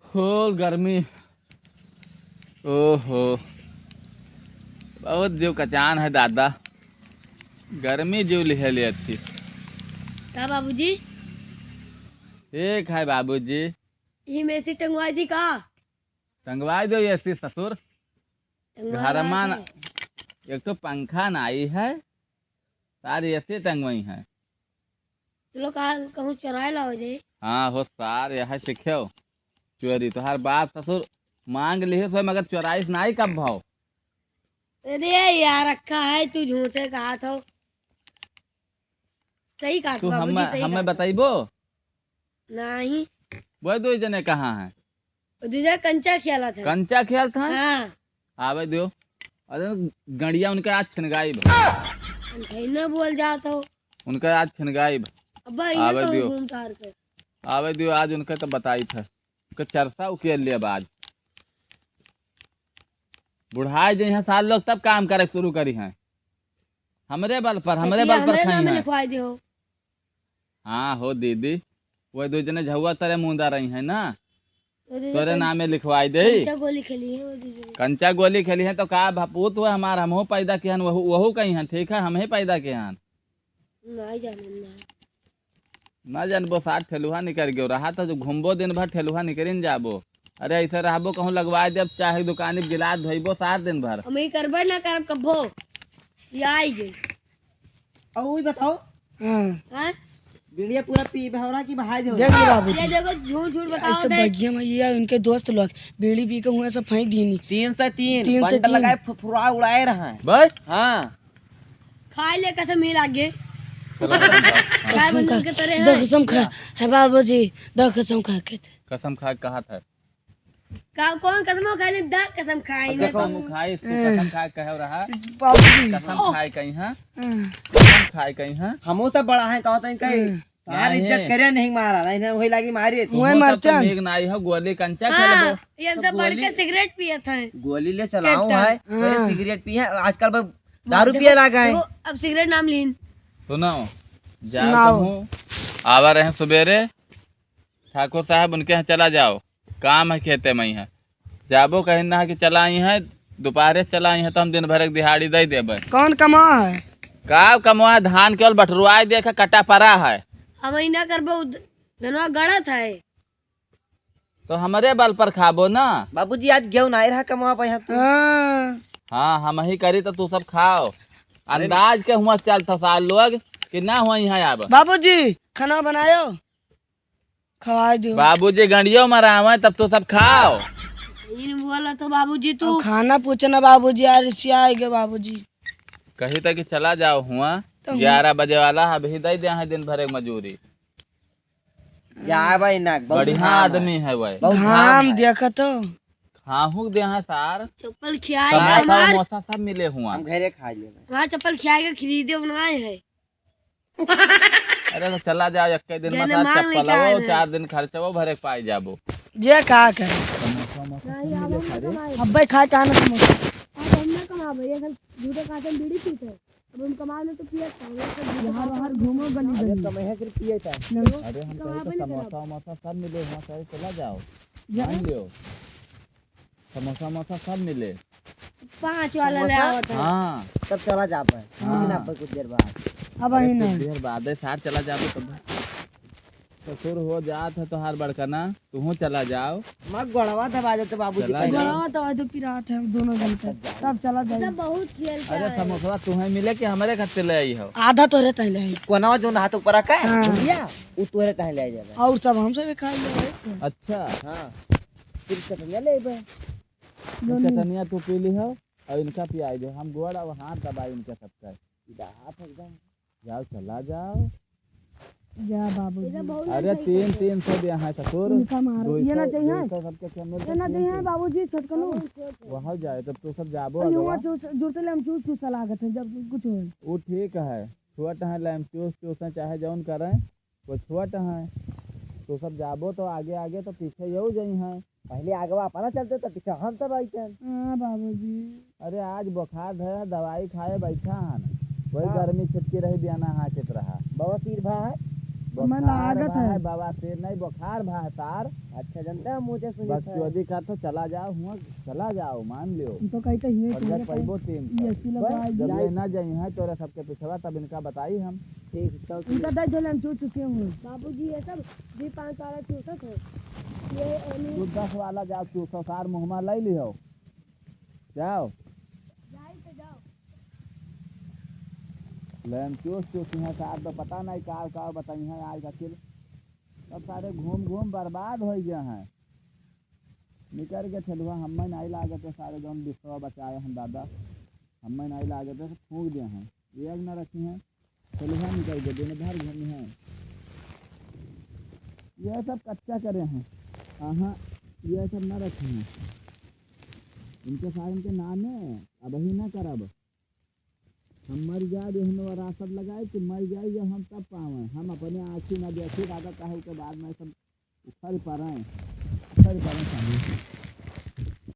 हो गर्मी। ओहो, बहुत जीव कचान है दादा। गर्मी जीव लिहे ले थी। का बाबूजी ठीक है बाबूजी। ये मेसी टंगवाई थी का? टंगवा दो ऐसी ससुर। टंगवा घर रहा में था। एक तो पंखा नाई है, सारी ऐसी टंगवाई है। चलो कहूँ चराए लाओ जे। हाँ हो सार यह सीखे चोरी तो हर बात ससुर मांग लिए सो, मगर चोराइस नाई कब भाव। अरे यार रखा है, तू झूठे कहा था। सही कहा तू बाबूजी, सही हमें कहा था। बताइबो नहीं, वो दो जने कहाँ है। दूजा कंचा खेला था। कंचा खेल था। हाँ, आवे दो। अरे गड़िया उनका आज छिनगाई न बोल जाता हो। उनका आज छिनगाई अब्बा ये आवे कहूँ दियो। घूम तार कर। आवे दियो आज उनका तो बताई था उनका चरसा उकेल लिया आज। बुढ़ाई जो यहाँ साल लोग तब काम करे शुरू करी हैं। हमरे बल पर हमारे खाई नाम में हैं। लिखवाई दो। हाँ हो दीदी, वो दो जने झुआ तरह मुंदा रही है ना, वो दूजा तोरे नामे लिखवाई दे। कंचा गोली खेली है वो दूजा ने। कंचा गोली खेली है तो का भपूत हुआ हमारा, हम पैदा किए हन, वहू वहू कही हैं। ठीक है, हम ही पैदा किए हन। नहीं जाने ना। ना जानबो साथ ठेलुहा निकल गयो रहा तो जो घूमबो दिन भर ठेलुहा निकल जाबो। अरे ऐसे रहबो कहूँ लगवा देब, चाहे दुकानी गिलास धोइबो सार दिन भर। हम ही करबे ना करब कब्बो। ये आई गई। और वही बताओ, हाँ? बीड़िया पूरा पी भवरा की बहाई दो। देख ली बाबूजी, ये देखो झूठ झूठ बताओ ऐसे दे। बगिया में ये उनके दोस्त लोग बीड़ी पी के हुए सब फेंक दी नहीं। 3 से 3 3 से बंडल 3 लगाए फुफुरा उड़ाए रहा है। बस हाँ, खाए ले कसम ही लागे। चलो चलो। खाए बंदर के तरह दो है। कसम खा है बाबूजी, दो कसम खा के थे। कसम खा के कहा था। कौन कसम खाए ने दा कसम खाए ने देखो मुँह खाई इसको कसम खा के कह रहा। बाबूजी कसम खाए कहीं है, कसम खाए कहीं है। हमो सब बड़ा है कहते हैं कहीं तार नहीं। इज्जत करे नहीं मारा नहीं वही लागी मारी थी। मुँह तुम मरचन नीक नाई हो, गोली कंचा हाँ, खेलबो। ये हमसे बढ़ के सिगरेट पिए थे। गोली ले चलाऊं कैप्टन। है पहले सिगरेट पी है आजकल दारू पिए लगा है। देखो, अब सिगरेट नाम लीन। सुनो जाओ सुनाओ। कहूँ आवा रहे सवेरे, ठाकुर साहब उनके यहाँ चला जाओ, काम है खेते में ही है। जाबो कहीं ना कि चला आई है, दोपहरे चला आई है तो हम दिन भर एक दिहाड़ी दे देबे। कौन कमा है? का कमवा धान केवल बटरुआई देखा कटा पड़ा है। हम ही ना करबो, धनवा गड़त है। तो हमारे बल पर खाबो ना। बाबूजी आज गेहूं नहीं रहा कमा पे यहाँ तू। हाँ, हाँ हम ही करी तो तू सब खाओ। अंदाज के हुआ चलता साल लोग कि ना हुआ यहाँ आब। बाबूजी खाना बनायो, खवा दो। बाबूजी गंडियो मरावे तब तो सब खाओ। इन बोला तो बाबूजी तू अब खाना पूछे ना बाबूजी, यार इससे आएगे बाबूजी। कही तक कि चला जाओ हुआ तो 11 बजे वाला अभी दे दे है दिन भर एक मजूरी। जा भाई ना बढ़िया आदमी है वह। बहुत घाम देखा तो खाहू दे है सार। चप्पल खियाएगा समोसा हमार। वमोसा सब मिले हुआ। हम घरे खा ले। वहाँ चप्पल खियाएगा, खरीदे बनाए है। अरे तो चला जाओ एक दिन में जेने सार मांग चप्पल निकाल वो है। 4 दिन खर्चबो भरे पाई जाबो। जे का करे समोसा वमोसा सब मिले सारे। अब भाई खा का ना समोसा। आज हम ना कमा भाई, ये सब झूठे काटन बीड़ी पीते। अब हम कमाने तो पिए थे। बाहर घूमो गली अरे गली। कमे है फिर पिए था। अरे हम कहे तो समोसा वमोसा सब मिले हुआ सारे, चला जाओ मान लियो। समोसा वमोसा सब मिले। 5 वाला ले आओ था। हाँ तब चला जा पाए हाँ। कुछ देर बाद। अब ही नहीं देर बाद सार चला जाबो तब ससुर हो जात है तो हार बड़कना तू चला जाओ। मग गोड़वा दबा देते बाबूजी। चला जाओ। गड़ावा तो तो पिरात है दोनों जन पे, तब चला जाए। सब बहुत खेलता अरे है। समोसा तुम्हें मिले कि हमारे घर ले आई हो। आधा तो रहता ही ले कोना जो हाथ ऊपर रखा है हाँ। भैया वो तोरे कहीं ले जाएगा। और सब हमसे भी खा ले। अच्छा हाँ फिर चटनिया ले बे। चटनिया तू पी ली हो और इनका पियाई दे, हम गोड़ और हाथ दबाई इनके सबका। हाथ एकदम जाओ चला जाओ। जा बाबू ये सब बहुत अरे 300 दिया है ससुर। इनका मारो ये ना चाहिए, 200 सबके क्या मिलता ये ना चाहिए बाबूजी छटकनो। वहाँ जाए तब तू सब जाबो और अगवा। युवा जुड़ते ले हम चूस चूस लागत है जब कुछ हो। वो ठीक है, छोट है लैम चूस चूस चाहे जौन करें वो छोट है। तो सब जाबो तो आगे आगे तो पीछे यू जई है। पहले आगवा अपना चलते तो पीछे हम सब आइते। हां बाबूजी, अरे आज बुखार है दवाई खाए बैठा हन, वही गर्मी छिटकी रही बियाना हाकित रहा। बाबा सिर भा है हमें लागत है। बाबा से नहीं बुखार भा है तार। अच्छा जनता है मुझे सुन बस चौधरी का तो चला जाओ हुआ, चला जाओ मान लियो। हम तो कहते ही और जब पैबो टीम ये अच्छी लगवाई जब ये ना जाई है तोरे सबके पिछवा तब इनका बताई हम। ठीक तो इनका दस जल हम चू चुके हुए बाबूजी ये सब जी 5 वाला चूसत है ये तू 10 वाला जाओ, तू 100 मुहमा ले लियो जाओ। लेन चूस चूस यहाँ सार तो पता नहीं का बताई है आज का किल सब सारे घूम घूम बर्बाद हो गए हैं। निकल के चलुआ हमें नहीं लागे थे सारे जौन बिस्वा बचाए हैं दादा, हमें नहीं लागे थे फूक दिए हैं। एक न रखी हैं चलुआ निकल गए दिन भर घूमी है। ये सब कच्चा करे हैं। हाँ ये सब न रखे हैं, इनके सारे इनके नामे अब ही न करब। हम मर जाए यही वरासत लगाए कि मर जाए जब हम तब पावे, हम अपने आँखी न देखी दादा कहे के बाद में सब उखड़ पड़े।